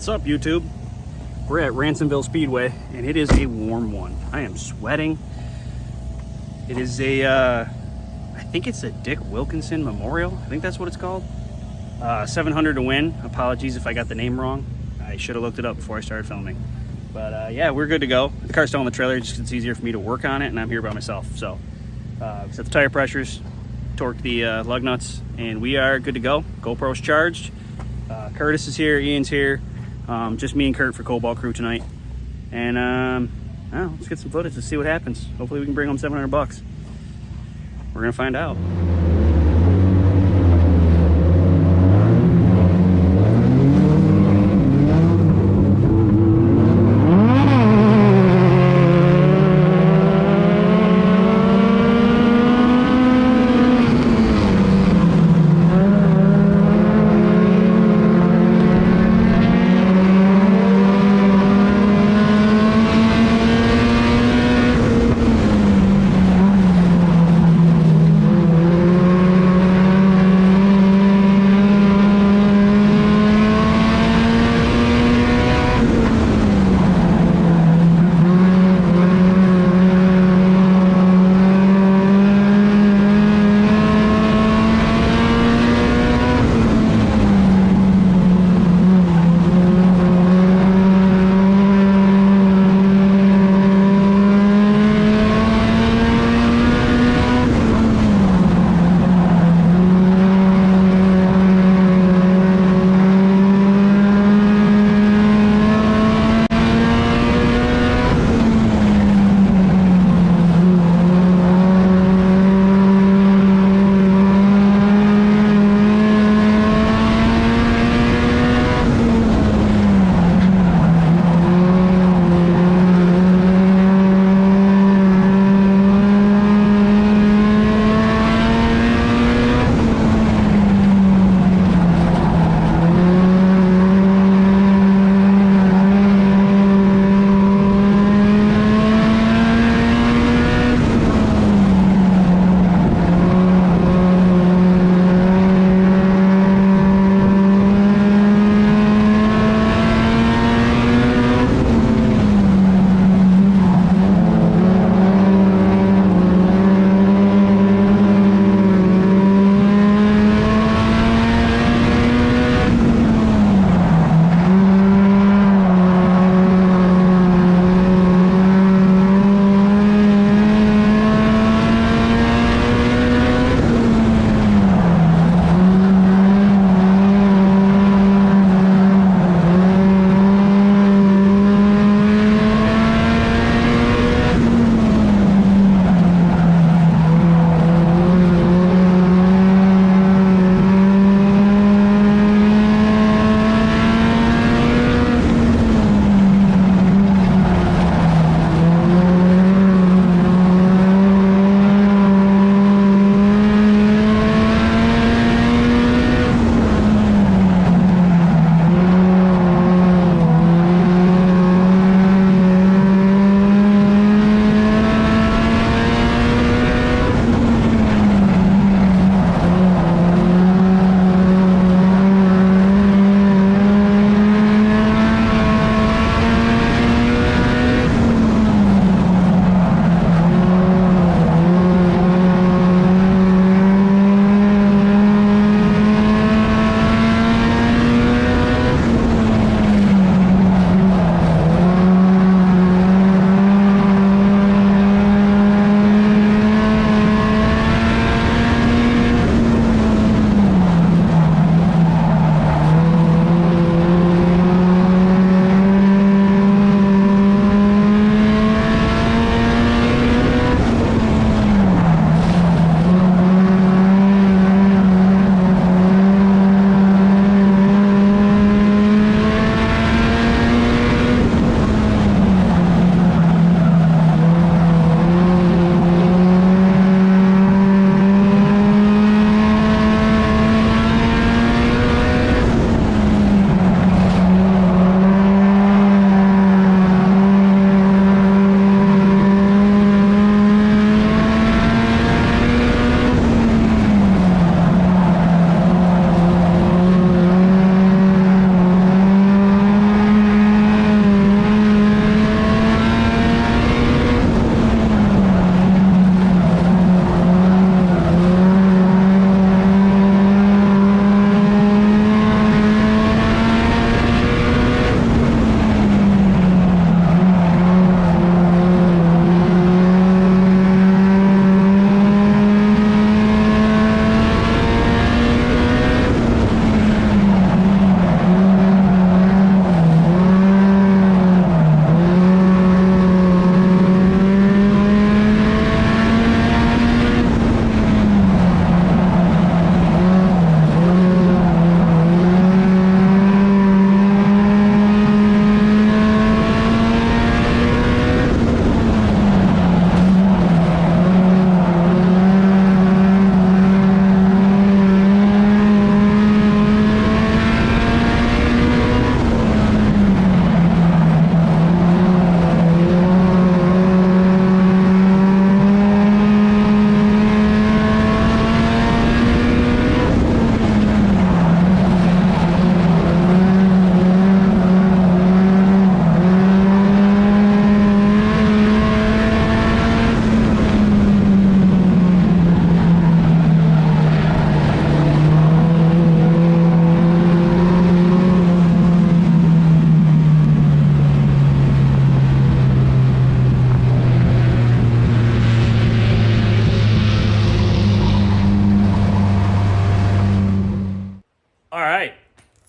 What's up, YouTube? We're at Ransomville Speedway, and it is a warm one. I am sweating. It is a, I think it's a Dick Wilkinson Memorial. I think that's what it's called. 700 to win. Apologies if I got the name wrong. I should have looked it up before I started filming. But yeah, we're good to go. The car's still in the trailer just 'cause it's easier for me to work on it, and I'm here by myself. So set the tire pressures, torque the lug nuts, and we are good to go. GoPro's charged. Curtis is here, Ian's here. Just me and Kurt for Cobalt Crew tonight. And let's get some footage to see what happens. Hopefully we can bring home 700 bucks. We're gonna find out.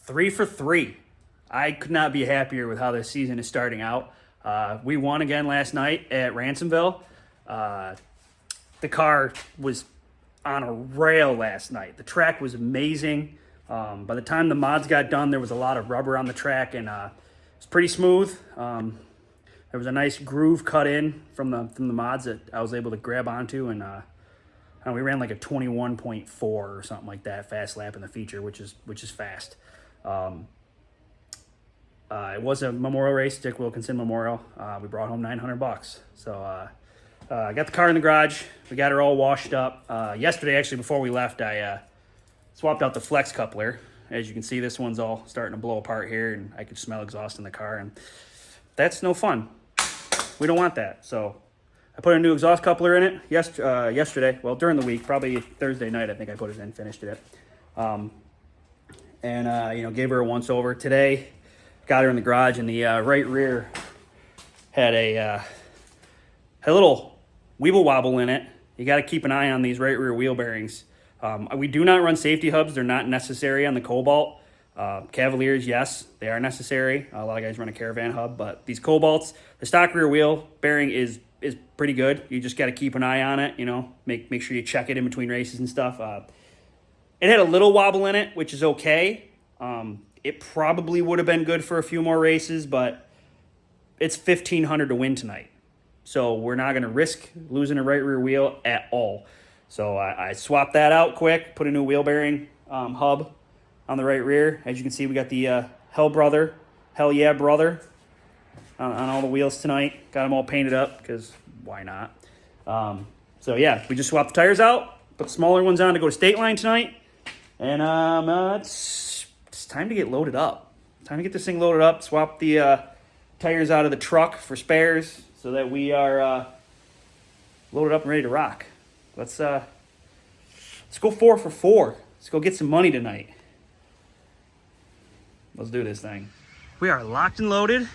3 for 3. I could not be happier with how this season is starting out. We won again last night at Ransomville. The car was on a rail last night. The track was amazing. By the time the mods got done, there was a lot of rubber on the track, and it's pretty smooth. There was a nice groove cut in from the mods that I was able to grab onto, and we ran like a 21.4 or something like that fast lap in the feature, which is fast. It was a memorial race, Dick Wilkinson Memorial. We brought home $900. So I got the car in the garage. We got her all washed up. Yesterday, actually, before we left, I swapped out the flex coupler. As you can see, this one's all starting to blow apart here, and I could smell exhaust in the car, and that's no fun. We don't want that. So I put a new exhaust coupler in it yesterday. Well, during the week, probably Thursday night, I think I put it in, finished it. Gave her a once over. Today, got her in the garage, and the right rear had a little weeble wobble in it. You got to keep an eye on these right rear wheel bearings. We do not run safety hubs. They're not necessary on the Cobalt. Cavaliers, yes, they are necessary. A lot of guys run a Caravan hub, but these Cobalts, the stock rear wheel bearing is pretty good. You just got to keep an eye on it, make sure you check it in between races and stuff. It had a little wobble in it, which is okay. It probably would have been good for a few more races, but it's $1,500 to win tonight. So we're not going to risk losing a right rear wheel at all. So I swapped that out quick, put a new wheel bearing hub on the right rear. As you can see, we got the Hell Yeah Brother on all the wheels tonight. Got them all painted up because why not? We just swapped the tires out, put the smaller ones on to go to Stateline tonight. And it's time to get loaded up. Time to get this thing loaded up, swap the tires out of the truck for spares so that we are loaded up and ready to rock. Let's go 4 for 4. Let's go get some money tonight. Let's do this thing. We are locked and loaded.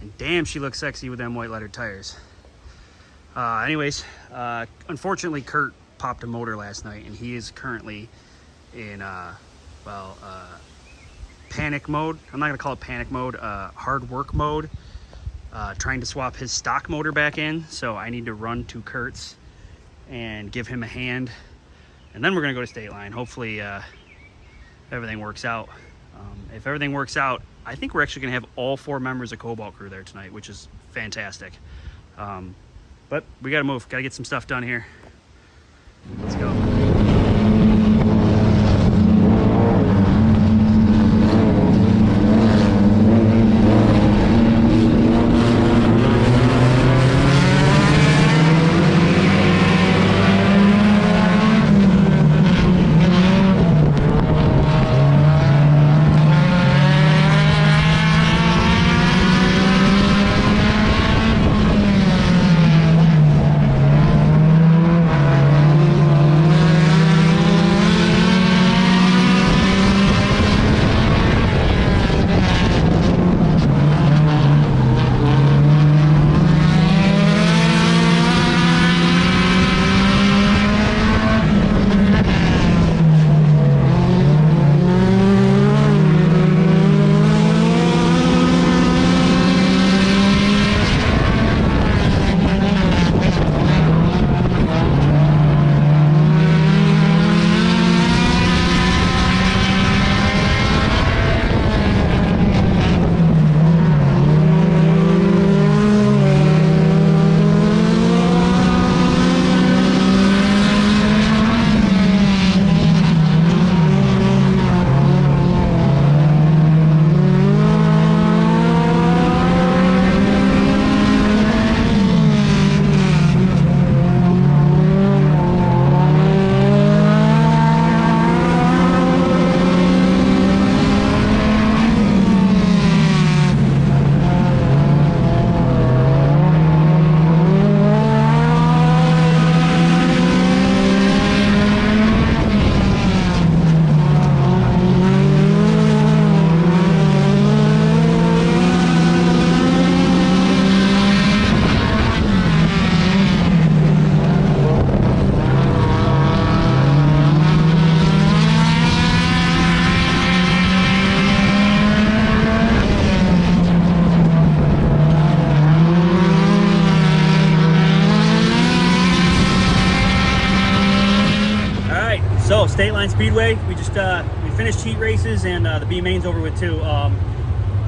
And damn, she looks sexy with them white lettered tires. Unfortunately, Kurt popped a motor last night, and he is currently in, panic mode. I'm not going to call it panic mode, hard work mode. Trying to swap his stock motor back in. So I need to run to Kurt's and give him a hand. And then we're going to go to Stateline. Hopefully everything works out. If everything works out, I think we're actually going to have all 4 members of Cobalt Crew there tonight, which is fantastic. But we got to move. Got to get some stuff done here. Let's go. Stateline Speedway. We just we finished heat races, and the B main's over with too.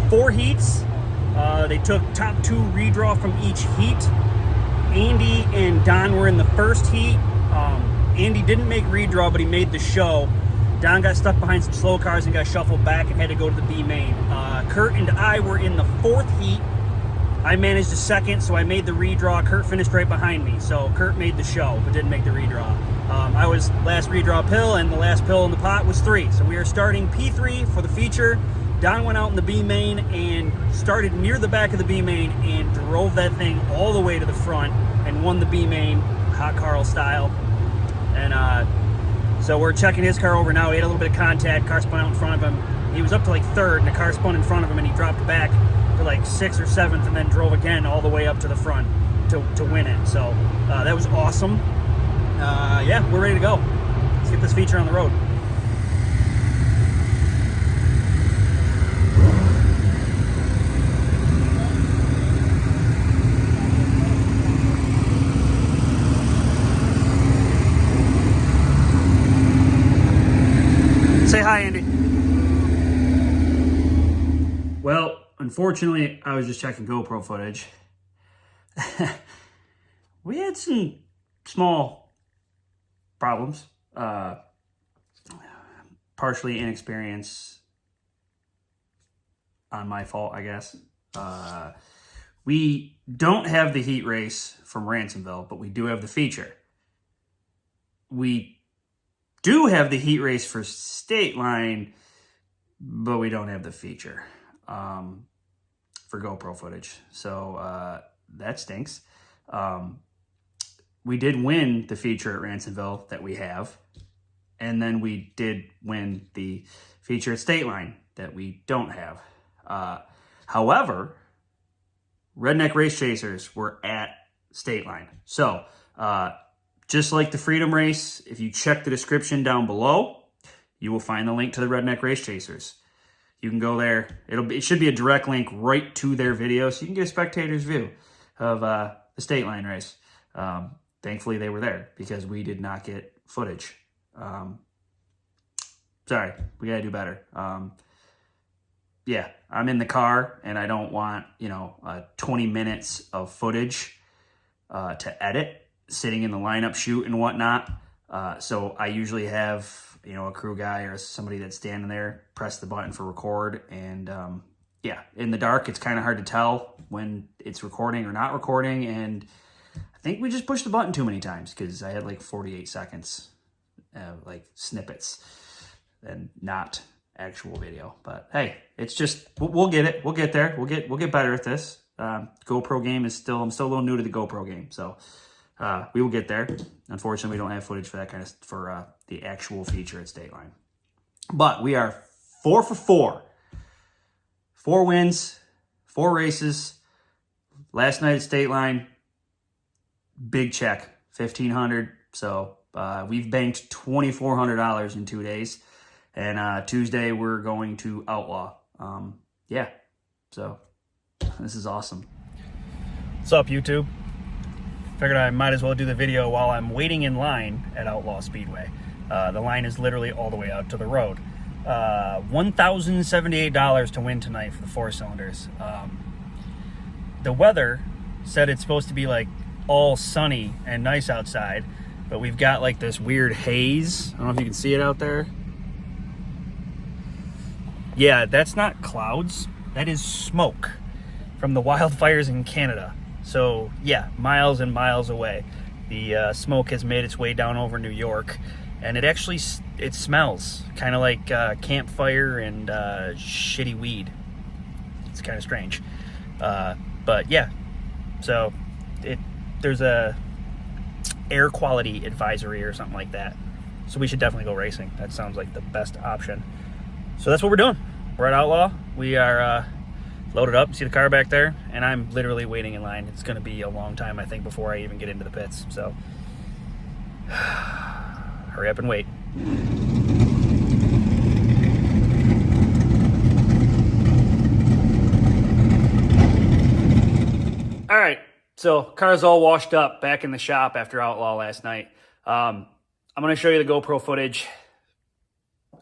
4 heats. They took top 2 redraw from each heat. Andy and Don were in the first heat. Andy didn't make redraw, but he made the show. Don got stuck behind some slow cars and got shuffled back and had to go to the B main. Kurt and I were in the 4th heat. I managed a second, so I made the redraw. Kurt finished right behind me, so Kurt made the show, but didn't make the redraw. I was last redraw pill, and the last pill in the pot was 3. So we are starting P3 for the feature. Don went out in the B main and started near the back of the B main and drove that thing all the way to the front and won the B main, Hot Carl style. And so we're checking his car over now. He had a little bit of contact. Car spun out in front of him. He was up to like 3rd, and the car spun in front of him, and he dropped back to like 6th or 7th, and then drove again all the way up to the front to win it. So that was awesome. Yeah, we're ready to go. Let's get this feature on the road. Say hi, Andy. Well, unfortunately, I was just checking GoPro footage. We had some small problems. Partially inexperience on my fault, I guess. We don't have the heat race from Ransomville, but we do have the feature. We do have the heat race for Stateline, but we don't have the feature for GoPro footage. So that stinks. We did win the feature at Ransomville that we have. And then we did win the feature at Stateline that we don't have. However, Redneck Race Chasers were at Stateline. So, just like the Freedom Race, if you check the description down below, you will find the link to the Redneck Race Chasers. You can go there. It should be a direct link right to their video, so you can get a spectator's view of the Stateline race. Thankfully, they were there because we did not get footage. Sorry, we gotta do better. Yeah, I'm in the car and I don't want, 20 minutes of footage to edit, sitting in the lineup shoot and whatnot. So I usually have, a crew guy or somebody that's standing there, press the button for record. And yeah, in the dark, it's kind of hard to tell when it's recording or not recording. And I think we just pushed the button too many times because I had like 48 seconds, like snippets and not actual video. But hey, it's just, we'll get it. We'll get there. We'll get better at this. GoPro game is I'm still a little new to the GoPro game. So we will get there. Unfortunately, we don't have footage for that for the actual feature at Stateline. But we are 4 for 4. 4 wins, 4 races. Last night at Stateline, big check, $1,500. So we've banked $2,400 in 2 days. And Tuesday, we're going to Outlaw. Yeah, so this is awesome. What's up, YouTube? Figured I might as well do the video while I'm waiting in line at Outlaw Speedway. The line is literally all the way out to the road. $1,078 to win tonight for the 4 cylinders. The weather said it's supposed to be like all sunny and nice outside, but we've got like this weird haze. I don't know if you can see it out there. Yeah, that's not clouds. That is smoke from the wildfires in Canada. So yeah, miles and miles away. The smoke has made its way down over New York, and it smells kind of like campfire and shitty weed. It's kind of strange. But yeah, so there's a air quality advisory or something like that. So we should definitely go racing. That sounds like the best option. So that's what we're doing. We're at Outlaw. We are loaded up. See the car back there? And I'm literally waiting in line. It's going to be a long time, I think, before I even get into the pits. So hurry up and wait. All right. So car's all washed up back in the shop after Outlaw last night. I'm going to show you the GoPro footage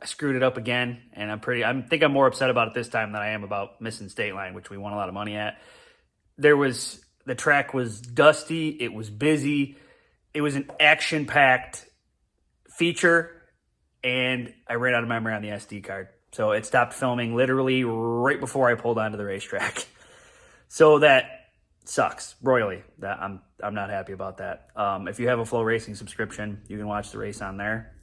I screwed it up again, and I think I'm more upset about it this time than I am about missing Stateline, which we won a lot of money at. The track was dusty, it was busy, it was an action-packed feature, and I ran out of memory on the SD card. So it stopped filming literally right before I pulled onto the racetrack. So that sucks royally. I'm not happy about that. If you have a Flow Racing subscription, you can watch the race on there.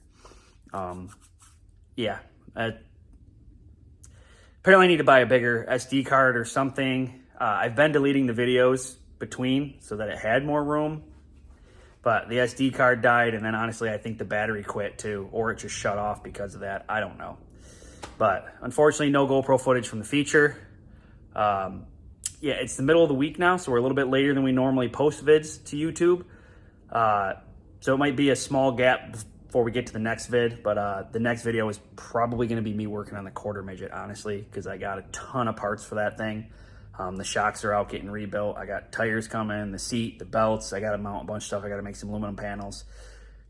Yeah. Apparently I need to buy a bigger SD card or something. I've been deleting the videos between so that it had more room. But the SD card died, and then honestly, I think the battery quit too, or it just shut off because of that. I don't know. But unfortunately, no GoPro footage from the feature. Yeah, it's the middle of the week now, so we're a little bit later than we normally post vids to YouTube. So it might be a small gap before we get to the next vid, but the next video is probably going to be me working on the quarter midget, honestly, because I got a ton of parts for that thing. The shocks are out getting rebuilt. I got tires coming, the seat, the belts. I got to mount a bunch of stuff. I got to make some aluminum panels.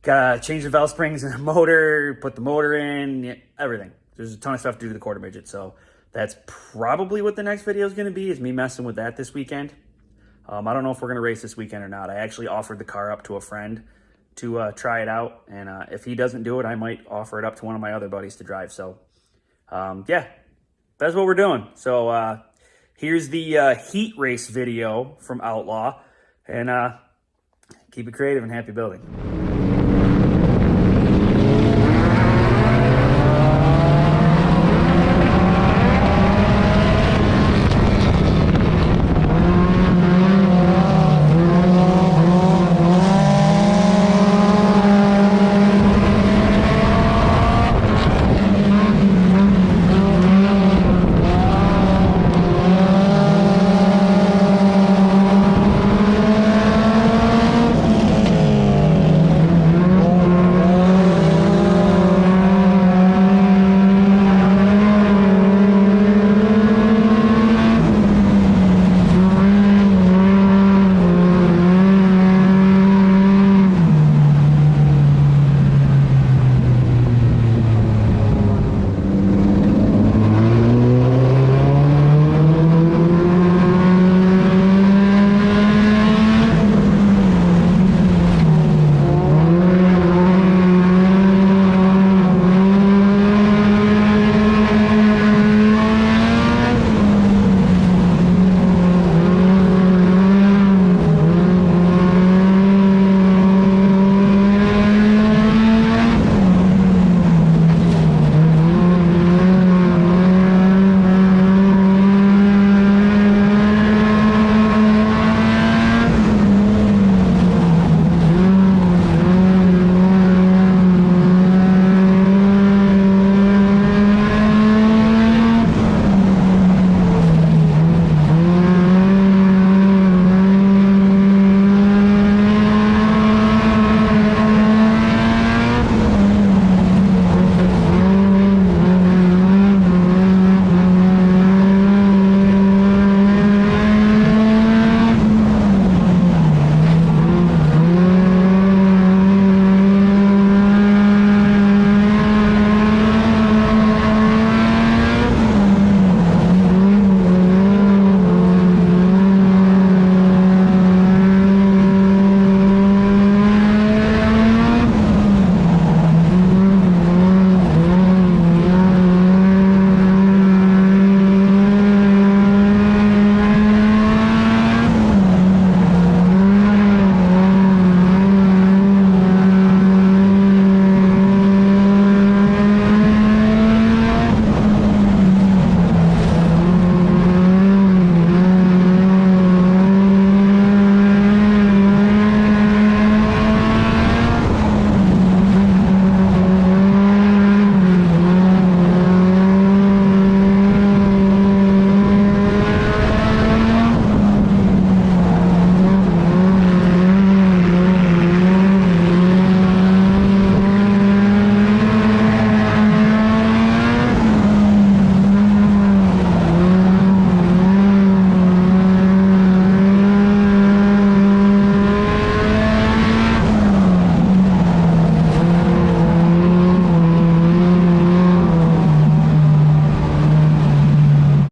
Got to change the valve springs in the motor, put the motor in, everything. There's a ton of stuff to do to the quarter midget. So that's probably what the next video is going to be, is me messing with that this weekend. I don't know if we're going to race this weekend or not. I actually offered the car up to a friend to try it out. And if he doesn't do it, I might offer it up to one of my other buddies to drive. So yeah, that's what we're doing. So here's the heat race video from Outlaw, and keep it creative and happy building.